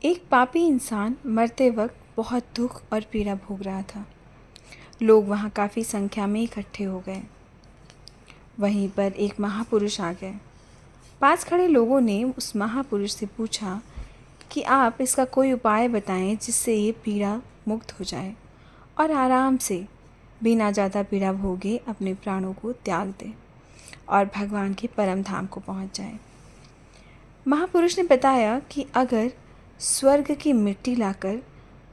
एक पापी इंसान मरते वक्त बहुत दुख और पीड़ा भोग रहा था। लोग वहाँ काफ़ी संख्या में इकट्ठे हो गए। वहीं पर एक महापुरुष आ गए। पास खड़े लोगों ने उस महापुरुष से पूछा कि आप इसका कोई उपाय बताएं जिससे ये पीड़ा मुक्त हो जाए और आराम से बिना ज़्यादा पीड़ा भोगे अपने प्राणों को त्याग दे और भगवान के परम धाम को पहुँच जाए। महापुरुष ने बताया कि अगर स्वर्ग की मिट्टी लाकर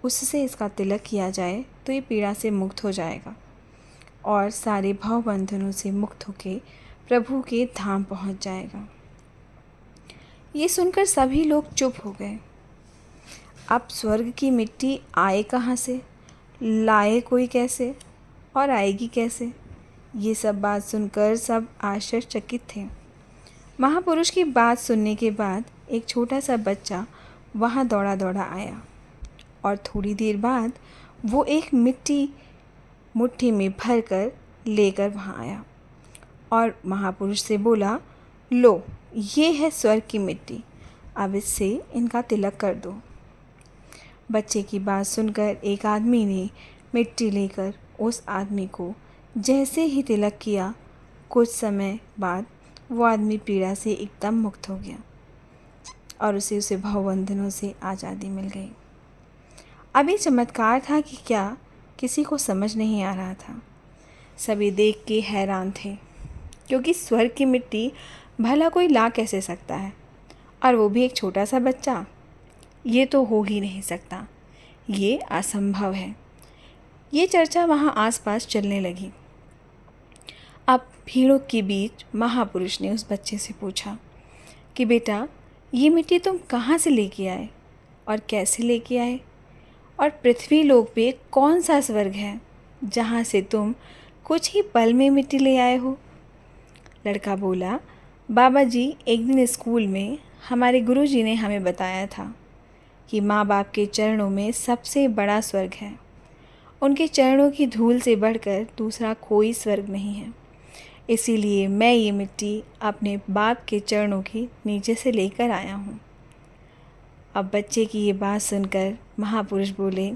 उससे इसका तिलक किया जाए तो ये पीड़ा से मुक्त हो जाएगा और सारे भव बंधनों से मुक्त होकर प्रभु के धाम पहुंच जाएगा। ये सुनकर सभी लोग चुप हो गए। अब स्वर्ग की मिट्टी आए कहाँ से, लाए कोई कैसे और आएगी कैसे? ये सब बात सुनकर सब आश्चर्यचकित थे। महापुरुष की बात सुनने के बाद एक छोटा सा बच्चा वहाँ दौड़ा दौड़ा आया और थोड़ी देर बाद वो एक मिट्टी मुट्ठी में भर कर लेकर वहाँ आया और महापुरुष से बोला, लो ये है स्वर्ग की मिट्टी, अब इससे इनका तिलक कर दो। बच्चे की बात सुनकर एक आदमी ने मिट्टी लेकर उस आदमी को जैसे ही तिलक किया, कुछ समय बाद वो आदमी पीड़ा से एकदम मुक्त हो गया और उसे भवबंधनों से आज़ादी मिल गई। अब ये चमत्कार था कि क्या किसी को समझ नहीं आ रहा था। सभी देख के हैरान थे, क्योंकि स्वर्ग की मिट्टी भला कोई ला कैसे सकता है, और वो भी एक छोटा सा बच्चा। ये तो हो ही नहीं सकता, ये असंभव है। ये चर्चा वहाँ आसपास चलने लगी। अब भीड़ों के बीच महापुरुष ने उस बच्चे से पूछा कि बेटा, ये मिट्टी तुम कहाँ से लेके आए और कैसे लेके आए, और पृथ्वी लोक पे कौन सा स्वर्ग है जहाँ से तुम कुछ ही पल में मिट्टी ले आए हो? लड़का बोला, बाबा जी, एक दिन स्कूल में हमारे गुरुजी ने हमें बताया था कि माँ बाप के चरणों में सबसे बड़ा स्वर्ग है। उनके चरणों की धूल से बढ़कर दूसरा कोई स्वर्ग नहीं है। इसीलिए मैं ये मिट्टी अपने बाप के चरणों के नीचे से लेकर आया हूँ। अब बच्चे की ये बात सुनकर महापुरुष बोले,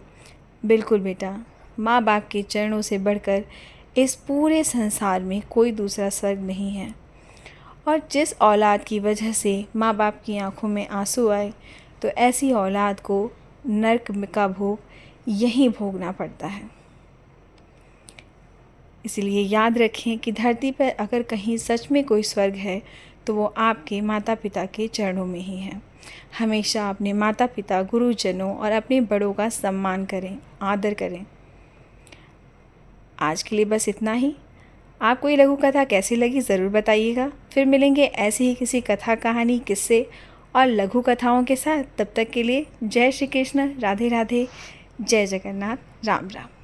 बिल्कुल बेटा, माँ बाप के चरणों से बढ़कर इस पूरे संसार में कोई दूसरा स्वर्ग नहीं है। और जिस औलाद की वजह से माँ बाप की आंखों में आंसू आए, तो ऐसी औलाद को नर्क का भोग यहीं भोगना पड़ता है। इसलिए याद रखें कि धरती पर अगर कहीं सच में कोई स्वर्ग है तो वो आपके माता पिता के चरणों में ही है। हमेशा अपने माता पिता, गुरुजनों और अपने बड़ों का सम्मान करें, आदर करें। आज के लिए बस इतना ही। आपको ये लघु कथा कैसी लगी ज़रूर बताइएगा। फिर मिलेंगे ऐसी ही किसी कथा, कहानी, किस्से और लघु कथाओं के साथ। तब तक के लिए जय श्री कृष्ण, राधे राधे, जय जगन्नाथ, राम राम।